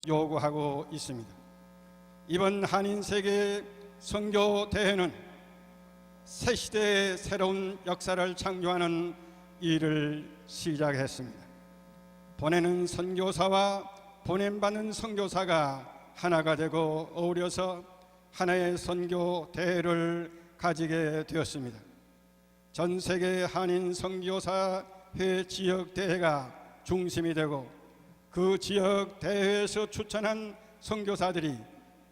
요구하고 있습니다. 이번 한인 세계 선교 대회는 새 시대의 새로운 역사를 창조하는 일을 시작했습니다. 보내는 선교사와 보냄받는 선교사가 하나가 되고 어우러서 하나의 선교 대회를 가지게 되었습니다. 전 세계 한인 선교사회 지역 대회가 중심이 되고 그 지역 대회에서 추천한 선교사들이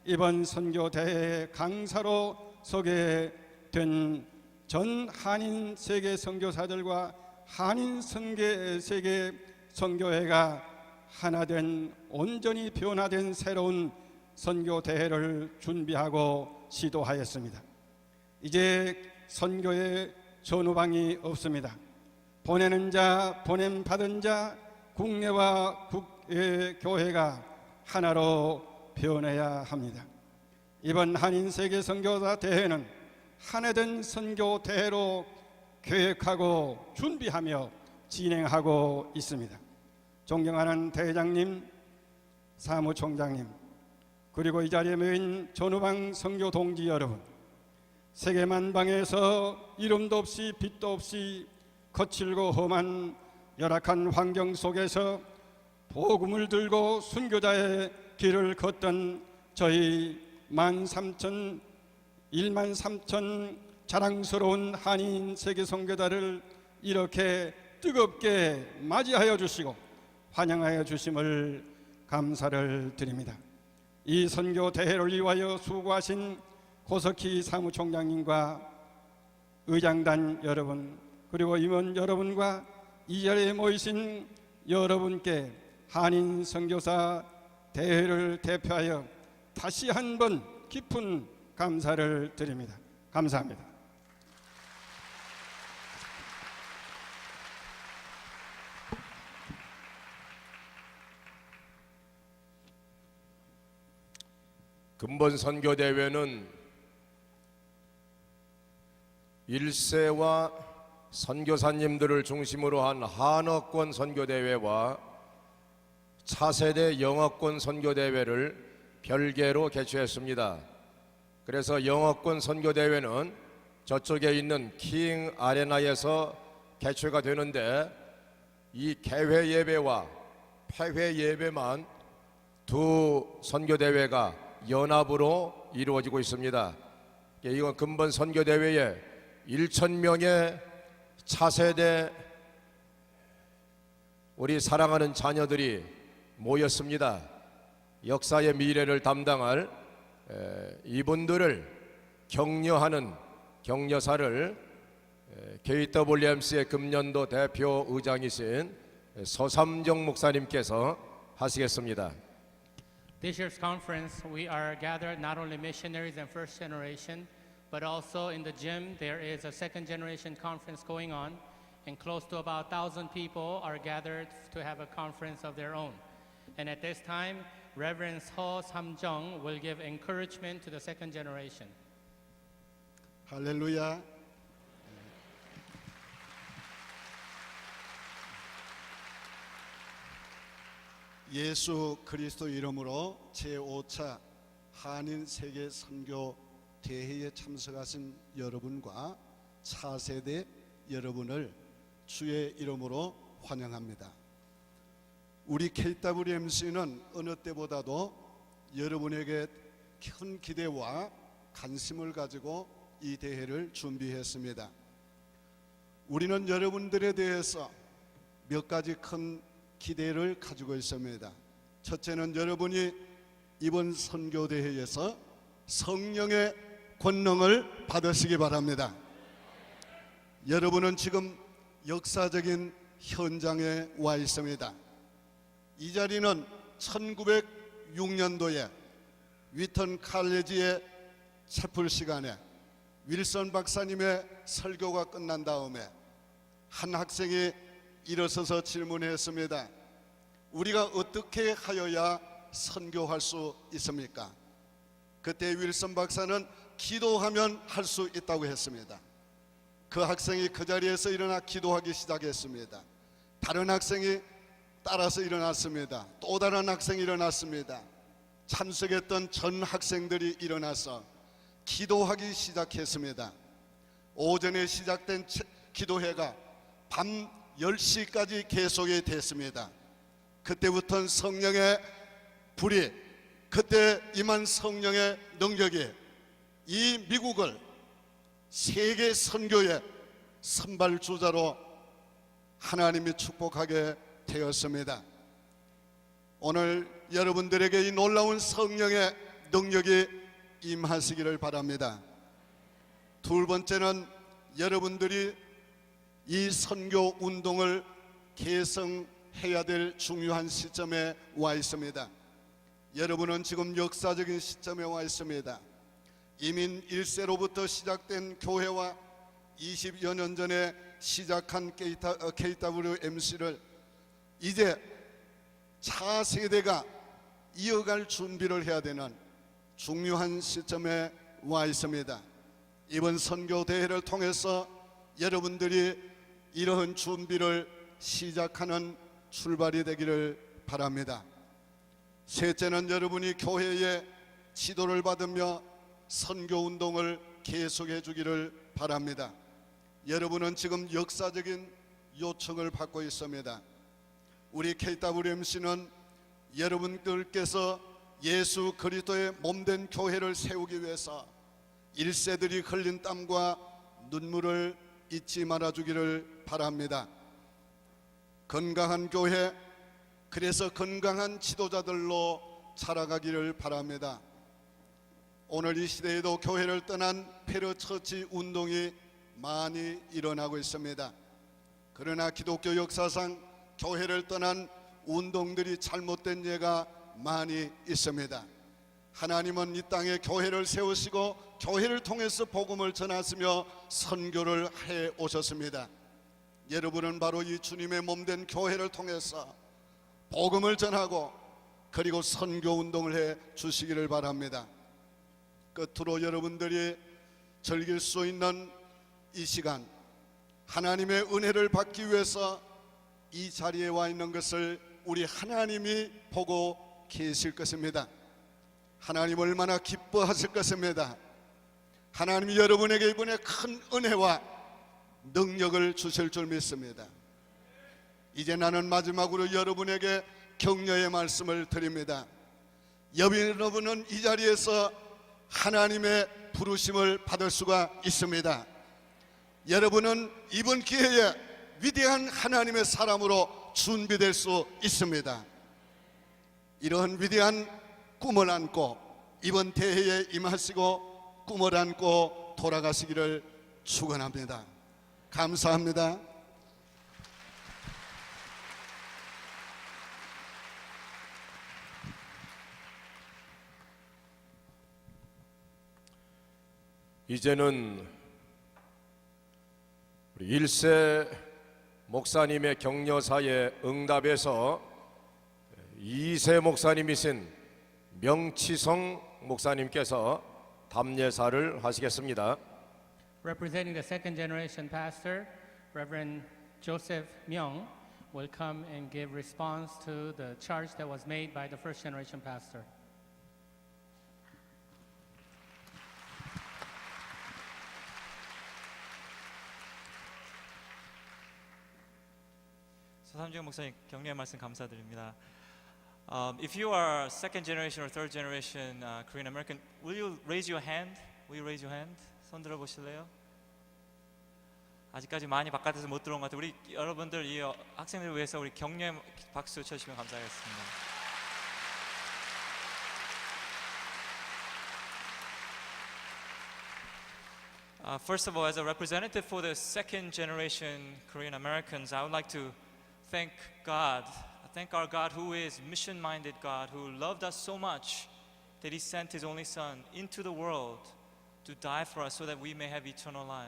이번 선교 대회 강사로 소개된 전 한인 세계 선교사들과 한인 세계 선교회가 하나된 온전히 변화된 새로운 선교 대회를 준비하고 시도하였습니다. 이제 선교에 전후방이 없습니다. 보내는 자, 보냄 받은 자, 국내와 국외 교회가 하나로 변해야 합니다. 이번 한인 세계 선교사 대회는 하나된 선교 대회로 계획하고 준비하며 진행하고 있습니다. 존경하는 대장님, 사무총장님, 그리고 이 자리에 모인 전후방 선교 동지 여러분, 세계 만방에서 이름도 없이 빛도 없이 거칠고 험한 열악한 환경 속에서 복음을 들고 순교자의 길을 걷던 저희 13,000 자랑스러운 한인 세계 선교사를 이렇게 뜨겁게 맞이하여 주시고 환영하여 주심을 감사를 드립니다. 이 선교 대회를 위하여 수고하신 고석희 사무총장님과 의장단 여러분, 그리고 임원 여러분과 이 자리에 모이신 여러분께 한인 선교사 대회를 대표하여 다시 한번 깊은 감사를 드립니다. 감사합니다. 근본 선교대회는 1세와 선교사님들을 중심으로 한 한어권 선교대회와 차세대 영어권 선교대회를 별개로 개최했습니다. 그래서 영어권 선교대회는 저쪽에 있는 킹 아레나에서 개최가 되는데 이 개회 예배와 폐회 예배만 두 선교대회가 연합으로 이루어지고 있습니다. 이건 근본 선교대회에 1,000명의 차세대 우리 사랑하는 자녀들이 모였습니다. 역사의 미래를 담당할 이분들을 격려하는 격려사를 KWMC의 금년도 대표 의장이신 서삼정 목사님께서 하시겠습니다. This year's conference, we are gathered not only missionaries and first generation, but also in the gym there is a second generation conference going on, and close to about 1,000 people are gathered to have a conference of their own. And at this time, Reverend Ho Sam-jung will give encouragement to the second generation. 할렐루야. 예수 그리스도 이름으로 제5차 한인 세계 선교 대회에 참석하신 여러분과 차세대 여러분을 주의 이름으로 환영합니다. 우리 KWMC는 어느 때보다도 여러분에게 큰 기대와 관심을 가지고 이 대회를 준비했습니다. 우리는 여러분들에 대해서 몇 가지 큰 기대를 가지고 있습니다. 첫째는 여러분이 이번 선교대회에서 성령의 권능을 받으시기 바랍니다. 여러분은 지금 역사적인 현장에 와 있습니다. 이 자리는 1906년도에 위턴 칼리지의 채플 시간에 윌슨 박사님의 설교가 끝난 다음에 한 학생이 일어서서 질문했습니다. 우리가 어떻게 하여야 선교할 수 있습니까? 그때 윌슨 박사는 기도하면 할 수 있다고 했습니다. 그 학생이 그 자리에서 일어나 기도하기 시작했습니다. 다른 학생이 따라서 일어났습니다. 또 다른 학생이 일어났습니다. 참석했던 전 학생들이 일어나서 기도하기 시작했습니다. 오전에 시작된 기도회가 밤 10시까지 계속이 됐습니다. 그때부터는 성령의 불이, 그때 임한 성령의 능력이 이 미국을 세계 선교의 선발주자로 하나님이 축복하게 되었습니다. 오늘 여러분들에게 이 놀라운 성령의 능력이 임하시기를 바랍니다. 두 번째는 여러분들이 이 선교 운동을 계승해야 될 중요한 시점에 와 있습니다. 여러분은 지금 역사적인 시점에 와 있습니다. 이민 1세로부터 시작된 교회와 20여 년 전에 시작한 KWMC를 이제 차세대가 이어갈 준비를 해야 되는 중요한 시점에 와 있습니다. 이번 선교 대회를 통해서 여러분들이 이러한 준비를 시작하는 출발이 되기를 바랍니다. 셋째는 여러분이 교회의 지도를 받으며 선교 운동을 계속해 주기를 바랍니다. 여러분은 지금 역사적인 요청을 받고 있습니다. 우리 KWMC는 여러분들께서 예수 그리스도의 몸된 교회를 세우기 위해서 1세들이 흘린 땀과 눈물을 잊지 말아 주기를 바랍니다. 건강한 교회, 그래서 건강한 지도자들로 자라가기를 바랍니다. 오늘 이 시대에도 교회를 떠난 페르처치 운동이 많이 일어나고 있습니다. 그러나 기독교 역사상 교회를 떠난 운동들이 잘못된 예가 많이 있습니다. 하나님은 이 땅에 교회를 세우시고 교회를 통해서 복음을 전하시며 선교를 해 오셨습니다. 여러분은 바로 이 주님의 몸된 교회를 통해서 복음을 전하고 그리고 선교 운동을 해 주시기를 바랍니다. 끝으로 여러분들이 즐길 수 있는 이 시간, 하나님의 은혜를 받기 위해서 이 자리에 와 있는 것을 우리 하나님이 보고 계실 것입니다. 하나님 얼마나 기뻐하실 것입니다. 하나님이 여러분에게 이번에 큰 은혜와 능력을 주실 줄 믿습니다. 이제 나는 마지막으로 여러분에게 격려의 말씀을 드립니다. 여러분은 이 자리에서 하나님의 부르심을 받을 수가 있습니다. 여러분은 이번 기회에 위대한 하나님의 사람으로 준비될 수 있습니다. 이러한 위대한 꿈을 안고 이번 대회에 임하시고 꿈을 안고 돌아가시기를 축원합니다. 감사합니다. 이제는 우리 1세 목사님의 격려사의 응답에서 2세 목사님이신 명치성 목사님께서 답례사를 하시겠습니다. Representing the second generation pastor, Reverend Joseph Myung will come and give response to the charge that was made by the first generation pastor. 서삼중 목사님 격려의 말씀 감사드립니다. If you are second generation or third generation Korean American, will you raise your hand? Will you raise your hand? 손 들어 보실래요? 아직까지 많이 바깥에서 못 들어온 것 같아요. 우리 여러분들 이 학생들 위해서 우리 격려의 박수 쳐주시면 감사하겠습니다. First of all, as a representative for the second generation Korean Americans, I would like to thank God. Thank our God who is mission-minded God, who loved us so much that He sent His only Son into the world to die for us so that we may have eternal life.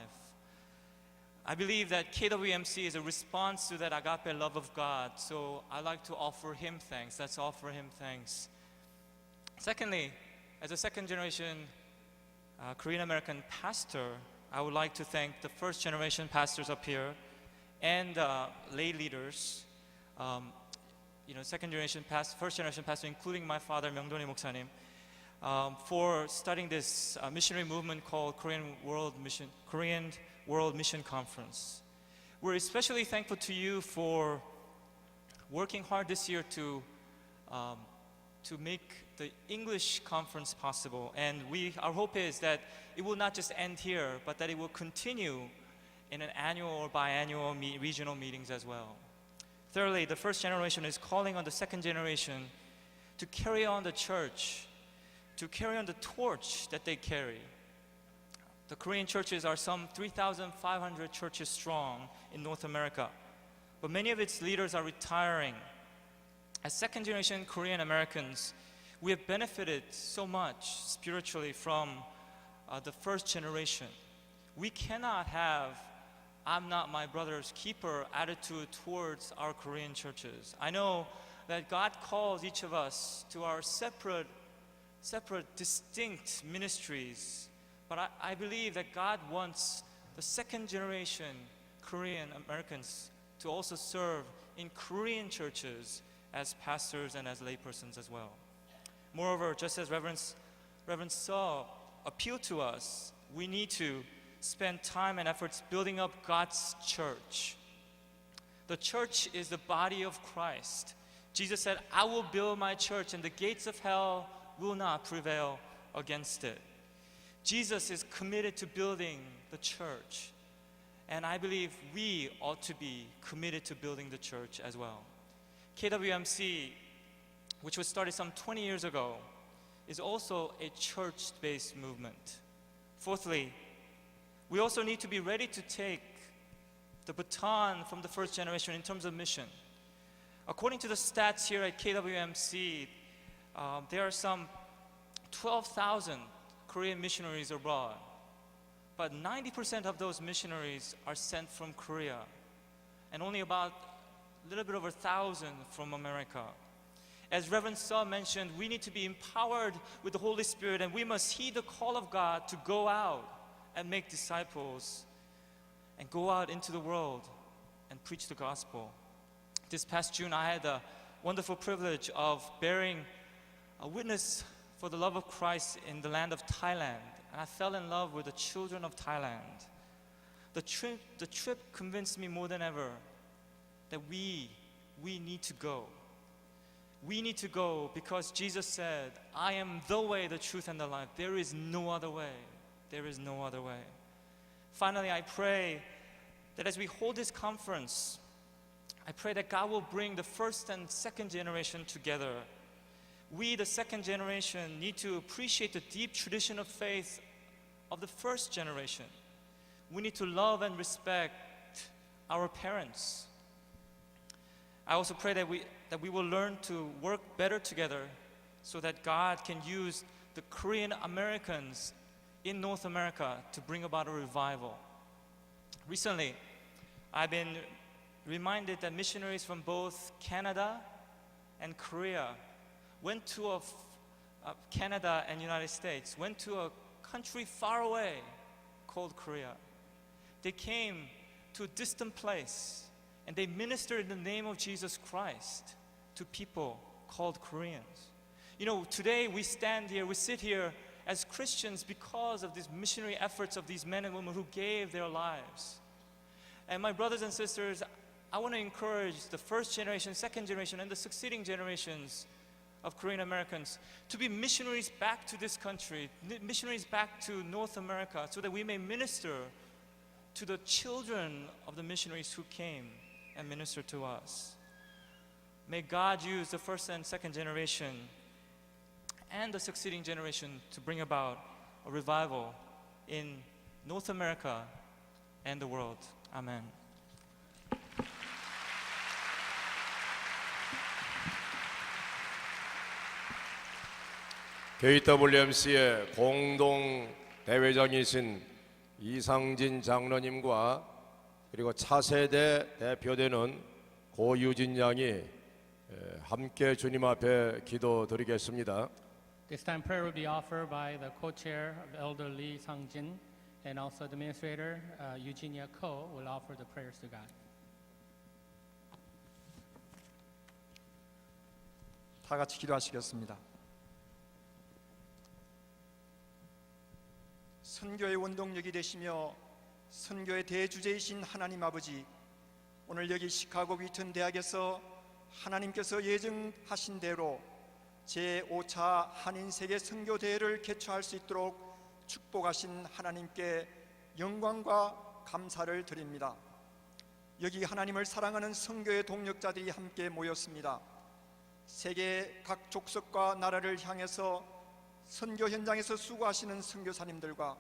I believe that KWMC is a response to that agape love of God, so I like to offer Him thanks. Let's offer Him thanks. Secondly, as a second generation Korean American pastor, I would like to thank the first generation pastors up here and lay leaders. second generation pastor, first generation pastor, including my father Myeongdoni 목사님, for starting this missionary movement called Korean World Mission Conference. We're especially thankful to you for working hard this year to make the English conference possible. And our hope is that it will not just end here, but that it will continue in an annual or biannual regional meetings as well. Thirdly, the first generation is calling on the second generation to carry on the church, to carry on the torch that they carry. The Korean churches are some 3,500 churches strong in North America, but many of its leaders are retiring. As second generation Korean Americans, we have benefited so much spiritually from the first generation. We cannot have "I'm not my brother's keeper" attitude towards our Korean churches. I know that God calls each of us to our separate, distinct ministries, but I believe that God wants the second generation Korean Americans to also serve in Korean churches as pastors and as laypersons as well. Moreover, just as Reverend Seo appealed to us, we need to spend time and efforts building up God's church. The church is the body of Christ. Jesus said, "I will build my church and the gates of hell will not prevail against it." Jesus is committed to building the church, and I believe we ought to be committed to building the church as well. KWMC, which was started some 20 years ago, is also a church-based movement. Fourthly, we also need to be ready to take the baton from the first generation in terms of mission. According to the stats here at KWMC, there are some 12,000 Korean missionaries abroad, but 90% of those missionaries are sent from Korea, and only about a little bit over 1,000 from America. As Reverend Seo mentioned, we need to be empowered with the Holy Spirit, and we must heed the call of God to go out and make disciples and go out into the world and preach the gospel. This past June, I had the wonderful privilege of bearing a witness for the love of Christ in the land of Thailand, and I fell in love with the children of Thailand. The trip convinced me more than ever that we need to go. We need to go because Jesus said, "I am the way, the truth, and the life. There is no other way. There is no other way." Finally, I pray that as we hold this conference, I pray that God will bring the first and second generation together. We, the second generation, need to appreciate the deep tradition of faith of the first generation. We need to love and respect our parents. I also pray that we will learn to work better together so that God can use the Korean Americans in North America to bring about a revival. Recently, I've been reminded that missionaries from both Canada and Korea went to Canada and United States, went to a country far away called Korea. They came to a distant place and they ministered in the name of Jesus Christ to people called Koreans. Today we sit here as Christians because of these missionary efforts of these men and women who gave their lives. And my brothers and sisters, I want to encourage the first generation, second generation, and the succeeding generations of Korean Americans to be missionaries back to this country, missionaries back to North America, so that we may minister to the children of the missionaries who came and ministered to us. May God use the first and second generation and the succeeding generation to bring about a revival in North America and the world. Amen. KWMC의 공동 대회장이신 이상진 장로님과 그리고 차세대 대표되는 고유진 양이 함께 주님 앞에 기도드리겠습니다. This time prayer will be offered by the co-chair of Elder Lee Sang-jin, and also the administrator Eugenia Ko will offer the prayers to God. 다 같이 기도하시겠습니다. 선교의 원동력이 되시며 선교의 대주제이신 하나님 아버지, 오늘 여기 시카고 위튼 대학에서 하나님께서 예정하신 대로 제5차 한인세계 선교대회를 개최할 수 있도록 축복하신 하나님께 영광과 감사를 드립니다. 여기 하나님을 사랑하는 선교의 동력자들이 함께 모였습니다. 세계 각 족속과 나라를 향해서 선교 현장에서 수고하시는 선교사님들과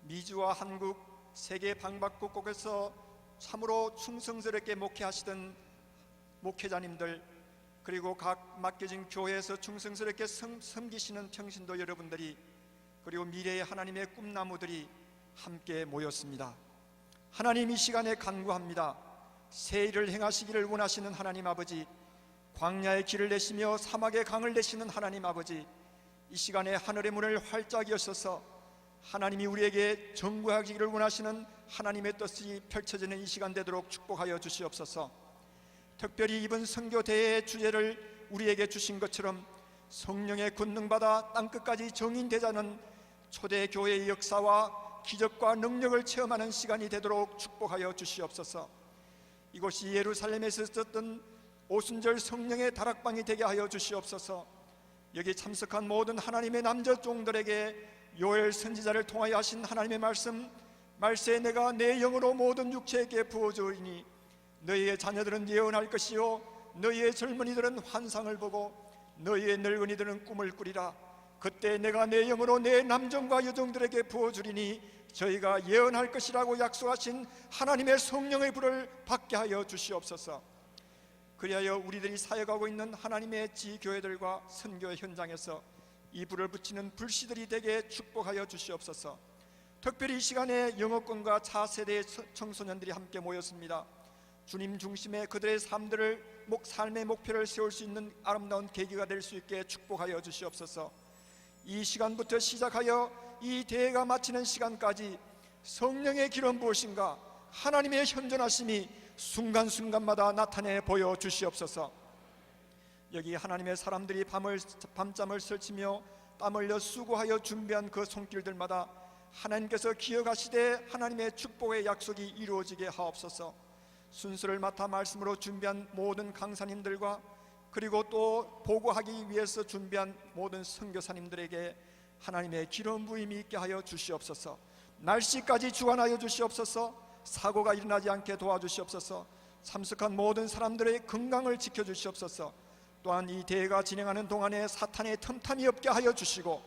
미주와 한국, 세계 방방곡곡에서 참으로 충성스럽게 목회하시던 목회자님들, 그리고 각 맡겨진 교회에서 충성스럽게 섬기시는 평신도 여러분들이, 그리고 미래의 하나님의 꿈나무들이 함께 모였습니다. 하나님, 이 시간에 간구합니다. 새 일을 행하시기를 원하시는 하나님 아버지, 광야의 길을 내시며 사막의 강을 내시는 하나님 아버지, 이 시간에 하늘의 문을 활짝 여셔서 하나님이 우리에게 전구하기를 원하시는 하나님의 뜻이 펼쳐지는 이 시간 되도록 축복하여 주시옵소서. 특별히 이번 선교대회의 주제를 우리에게 주신 것처럼 성령의 권능받아 땅끝까지 정인되자는 초대교회의 역사와 기적과 능력을 체험하는 시간이 되도록 축복하여 주시옵소서. 이곳이 예루살렘에서 있었던 오순절 성령의 다락방이 되게 하여 주시옵소서. 여기 참석한 모든 하나님의 남자 종들에게 요엘 선지자를 통하여 하신 하나님의 말씀에 내가 내 영으로 모든 육체에게 부어주이니 너희의 자녀들은 예언할 것이요 너희의 젊은이들은 환상을 보고 너희의 늙은이들은 꿈을 꾸리라. 그때 내가 내 영으로 내 남종과 여종들에게 부어주리니 저희가 예언할 것이라고 약속하신 하나님의 성령의 불을 받게 하여 주시옵소서. 그리하여 우리들이 사역하고 있는 하나님의 지교회들과 선교 현장에서 이 불을 붙이는 불씨들이 되게 축복하여 주시옵소서. 특별히 이 시간에 영어권과 차세대의 청소년들이 함께 모였습니다. 주님 중심의 그들의 삶의 목표를 세울 수 있는 아름다운 계기가 될 수 있게 축복하여 주시옵소서. 이 시간부터 시작하여 이 대회가 마치는 시간까지 성령의 기름 부으심과 하나님의 현존하심이 순간순간마다 나타내 보여 주시옵소서. 여기 하나님의 사람들이 밤잠을 설치며 땀 흘려 수고하여 준비한 그 손길들마다 하나님께서 기억하시되 하나님의 축복의 약속이 이루어지게 하옵소서. 순서를 맡아 말씀으로 준비한 모든 강사님들과 그리고 또 보고하기 위해서 준비한 모든 선교사님들에게 하나님의 기름 부임이 있게 하여 주시옵소서. 날씨까지 주관하여 주시옵소서. 사고가 일어나지 않게 도와주시옵소서. 참석한 모든 사람들의 건강을 지켜주시옵소서. 또한 이 대회가 진행하는 동안에 사탄의 틈탐이 없게 하여 주시고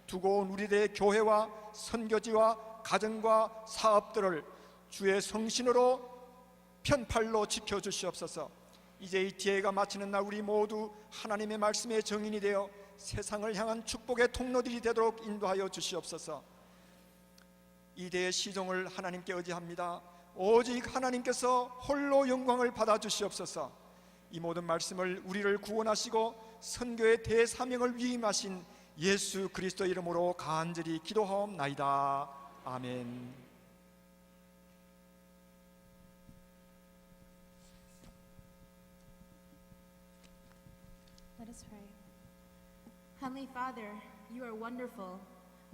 두고 온 우리들의 교회와 선교지와 가정과 사업들을 주의 성신으로 편팔로 지켜주시옵소서. 이제 이 대회가 마치는 날 우리 모두 하나님의 말씀의 정인이 되어 세상을 향한 축복의 통로들이 되도록 인도하여 주시옵소서. 이 대회 시종을 하나님께 의지합니다. 오직 하나님께서 홀로 영광을 받아 주시옵소서. 이 모든 말씀을 우리를 구원하시고 선교의 대사명을 위임하신 예수 그리스도 이름으로 간절히 기도하옵나이다. 아멘. Let us pray. Heavenly Father, you are wonderful.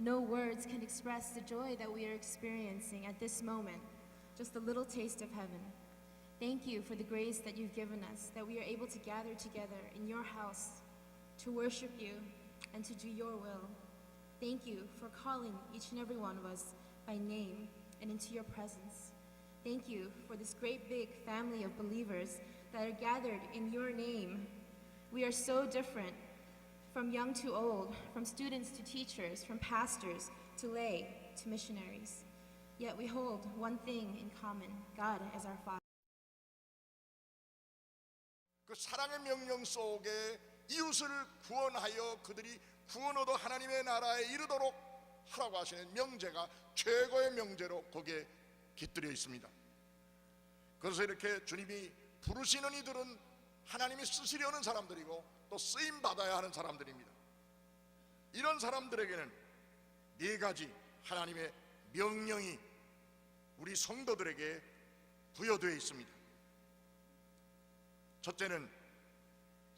No words can express the joy that we are experiencing at this moment, just a little taste of heaven. Thank you for the grace that you've given us, that we are able to gather together in your house to worship you and to do your will. Thank you for calling each and every one of us by name and into your presence. Thank you for this great big family of believers that are gathered in your name. We are so different, from young to old, from students to teachers, from pastors to lay to missionaries. Yet we hold one thing in common, God as our Father. 그 사랑의 명령 속에 이웃을 구원하여 그들이 구원 얻어 하나님의 나라에 이르도록 하라고 하시는 명제가 최고의 명제로 거기에 깃들여 있습니다. 그래서 이렇게 주님이 부르시는 이들은 하나님이 쓰시려는 사람들이고 또 쓰임 받아야 하는 사람들입니다. 이런 사람들에게는 네 가지 하나님의 명령이 우리 성도들에게 부여되어 있습니다. 첫째는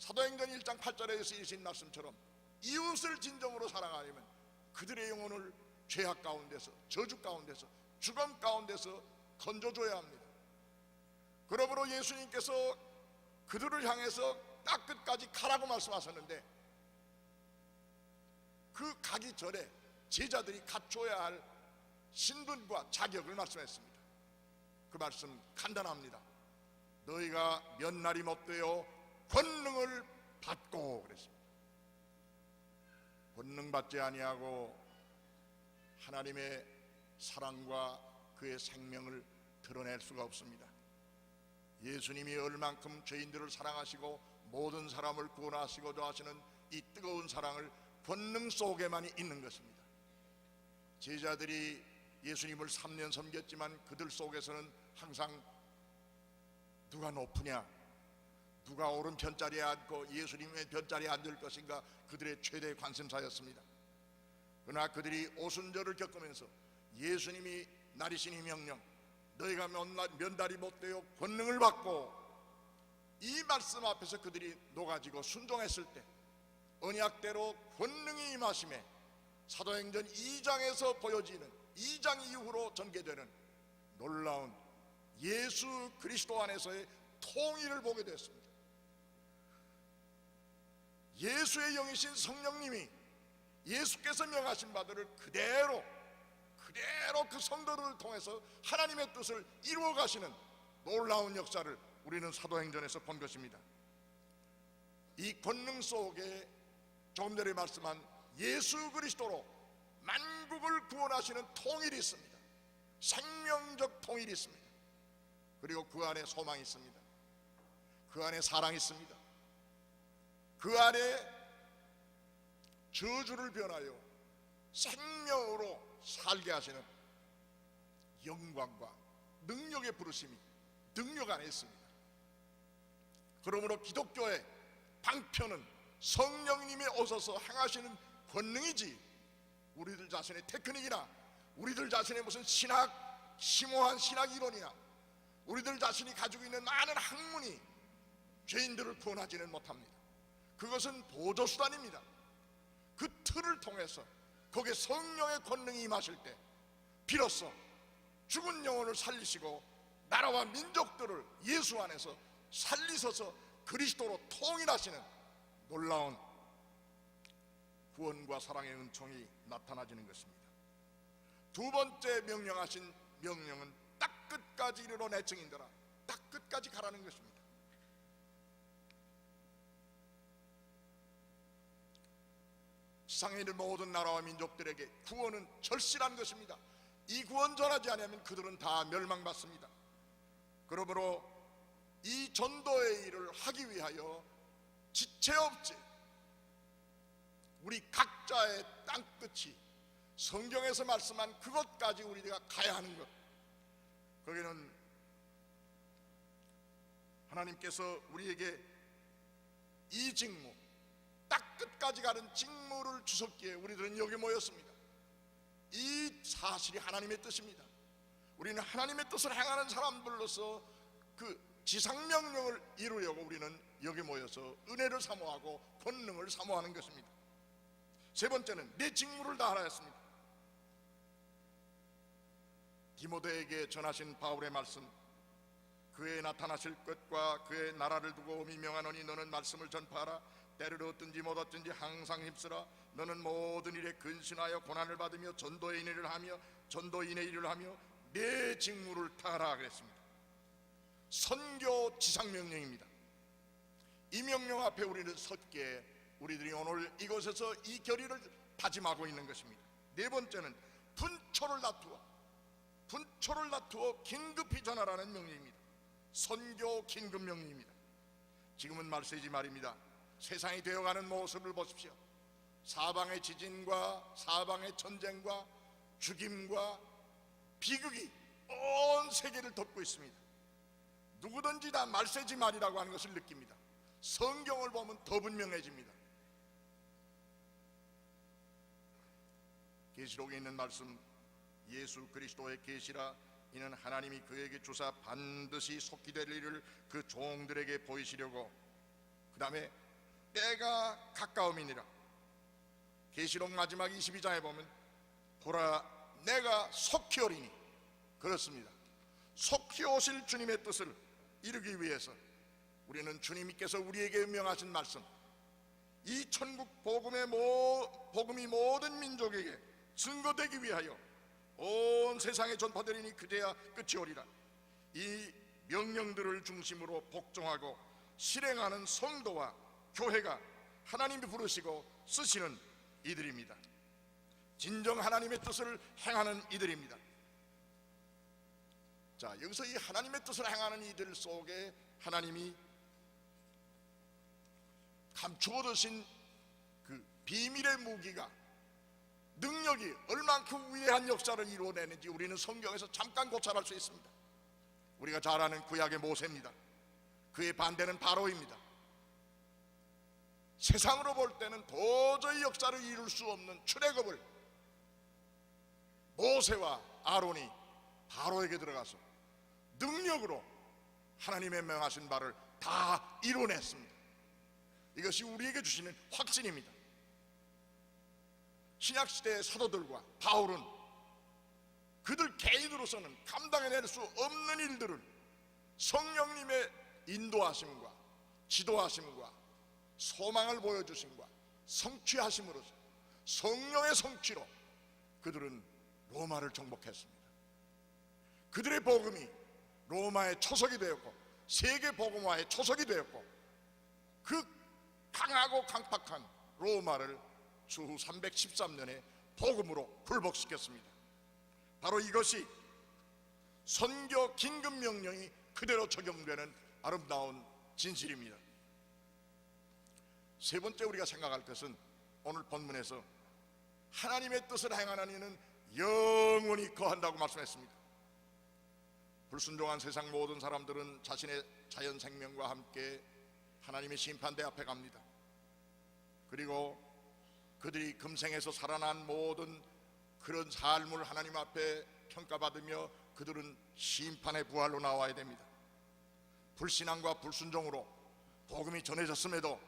사도행전 1장 8절에 쓰이신 말씀처럼 이웃을 진정으로 사랑하려면 그들의 영혼을 죄악 가운데서, 저주 가운데서, 죽음 가운데서 건져줘야 합니다. 그러므로 예수님께서 그들을 향해서 딱 끝까지 가라고 말씀하셨는데, 그 가기 전에 제자들이 갖춰야 할 신분과 자격을 말씀했습니다. 그 말씀 간단합니다. 너희가 몇 날이 못되어 권능을 받고 그랬습니다. 권능 받지 아니하고 하나님의 사랑과 그의 생명을 드러낼 수가 없습니다. 예수님이 얼만큼 죄인들을 사랑하시고 모든 사람을 구원하시고자 하시는 이 뜨거운 사랑을 권능 속에만 있는 것입니다. 제자들이 예수님을 3년 섬겼지만 그들 속에서는 항상 누가 높으냐, 누가 오른편자리에 앉고 예수님의 편자리에 앉을 것인가, 그들의 최대 관심사였습니다. 그러나 그들이 오순절을 겪으면서 예수님이 나리신 이 명령, 너희가 몇 달이 못되어 권능을 받고, 이 말씀 앞에서 그들이 녹아지고 순종했을 때 언약대로 권능이 임하심에 사도행전 2장에서 보여지는, 2장 이후로 전개되는 놀라운 예수 그리스도 안에서의 통일을 보게 됐습니다. 예수의 영이신 성령님이 예수께서 명하신 바들을 그대로 그 성도들을 통해서 하나님의 뜻을 이루어 가시는 놀라운 역사를 우리는 사도행전에서 본 것입니다. 이 권능 속에 조금 전에 말씀한 예수 그리스도로 만국을 구원하시는 통일이 있습니다. 생명적 통일이 있습니다. 그리고 그 안에 소망이 있습니다. 그 안에 사랑이 있습니다. 그 안에 저주를 변하여 생명으로 살게 하시는 영광과 능력의 부르심이 능력 안에 있습니다. 그러므로 기독교의 방편은 성령님이 오셔서 행하시는 권능이지, 우리들 자신의 테크닉이나 우리들 자신의 무슨 심오한 신학 이론이나 우리들 자신이 가지고 있는 많은 학문이 죄인들을 구원하지는 못합니다. 그것은 보조수단입니다. 그 틀을 통해서 거기에 성령의 권능이 임하실 때 비로소 죽은 영혼을 살리시고 나라와 민족들을 예수 안에서 살리셔서 그리스도로 통일하시는 놀라운 구원과 사랑의 은총이 나타나지는 것입니다. 두 번째 명령하신 명령은 딱 끝까지 이르러 내 증인들아, 딱 끝까지 가라는 것입니다. 세상에 있는 모든 나라와 민족들에게 구원은 절실한 것입니다. 이 구원 전하지 않으면 그들은 다 멸망받습니다. 그러므로 이 전도의 일을 하기 위하여 지체 없이 우리 각자의 땅끝이 성경에서 말씀한 그것까지 우리가 가야 하는 것, 거기는 하나님께서 우리에게 이 직무, 딱 끝까지 가는 직무를 주셨기에 우리들은 여기 모였습니다. 이 사실이 하나님의 뜻입니다. 우리는 하나님의 뜻을 행하는 사람들로서 그 지상명령을 이루려고 우리는 여기 모여서 은혜를 사모하고 권능을 사모하는 것입니다. 세 번째는 내 직무를 다하라 했습니다. 디모데에게 전하신 바울의 말씀, 그의 나타나실 것과 그의 나라를 두고 미명하노니 너는 말씀을 전파하라. 때를 얻든지 못 얻든지 항상 힘쓰라. 너는 모든 일에 근신하여 고난을 받으며 전도의 일을 하며 내 직무를 다하라 그랬습니다. 선교 지상명령입니다. 이 명령 앞에 우리는 섰기에 우리들이 오늘 이곳에서 이 결의를 다짐하고 있는 것입니다. 네 번째는 분초를 다투어 긴급히 전하라는 명령입니다. 선교 긴급 명령입니다. 지금은 말세지 말입니다. 세상이 되어가는 모습을 보십시오. 사방의 지진과 사방의 전쟁과 죽임과 비극이 온 세계를 덮고 있습니다. 누구든지 다 말세지 말이라고 하는 것을 느낍니다. 성경을 보면 더 분명해집니다. 계시록에 있는 말씀, 예수 그리스도의 계시라. 이는 하나님이 그에게 주사 반드시 속히 될 일을 그 종들에게 보이시려고, 그 다음에 때가 가까움이니라. 계시록 마지막 22장에 보면 보라 내가 속히 오리니, 그렇습니다. 속히 오실 주님의 뜻을 이루기 위해서 우리는 주님께서 우리에게 명하신 말씀, 이 천국 복음이 모든 민족에게 증거되기 위하여 온 세상에 전파되리니 그제야 끝이 오리라. 이 명령들을 중심으로 복종하고 실행하는 성도와 교회가 하나님이 부르시고 쓰시는 이들입니다. 진정 하나님의 뜻을 행하는 이들입니다. 자, 여기서 이 하나님의 뜻을 행하는 이들 속에 하나님이 감추어 두신 그 비밀의 무기가, 능력이 얼만큼 위대한 역사를 이루어내는지 우리는 성경에서 잠깐 고찰할 수 있습니다. 우리가 잘 아는 구약의 모세입니다. 그의 반대는 바로입니다. 세상으로 볼 때는 도저히 역사를 이룰 수 없는 출애굽을 모세와 아론이 바로에게 들어가서 능력으로 하나님의 명하신 바를 다 이뤄냈습니다. 이것이 우리에게 주시는 확신입니다. 신약시대의 사도들과 바울은 그들 개인으로서는 감당해낼 수 없는 일들을 성령님의 인도하심과 지도하심과 소망을 보여주심과 성취하심으로써 성령의 성취로 그들은 로마를 정복했습니다. 그들의 복음이 로마의 초석이 되었고 세계 복음화의 초석이 되었고 그 강하고 강팍한 로마를 주후 313년에 복음으로 굴복시켰습니다. 바로 이것이 선교 긴급 명령이 그대로 적용되는 아름다운 진실입니다. 세 번째 우리가 생각할 것은 오늘 본문에서 하나님의 뜻을 행하는 이는 영원히 거한다고 말씀했습니다. 불순종한 세상 모든 사람들은 자신의 자연 생명과 함께 하나님의 심판대 앞에 갑니다. 그리고 그들이 금생에서 살아난 모든 그런 삶을 하나님 앞에 평가받으며 그들은 심판의 부활로 나와야 됩니다. 불신앙과 불순종으로 복음이 전해졌음에도,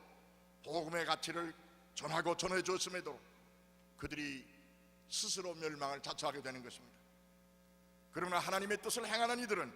복음의 가치를 전하고 전해줬음에도 그들이 스스로 멸망을 자처하게 되는 것입니다. 그러나 하나님의 뜻을 행하는 이들은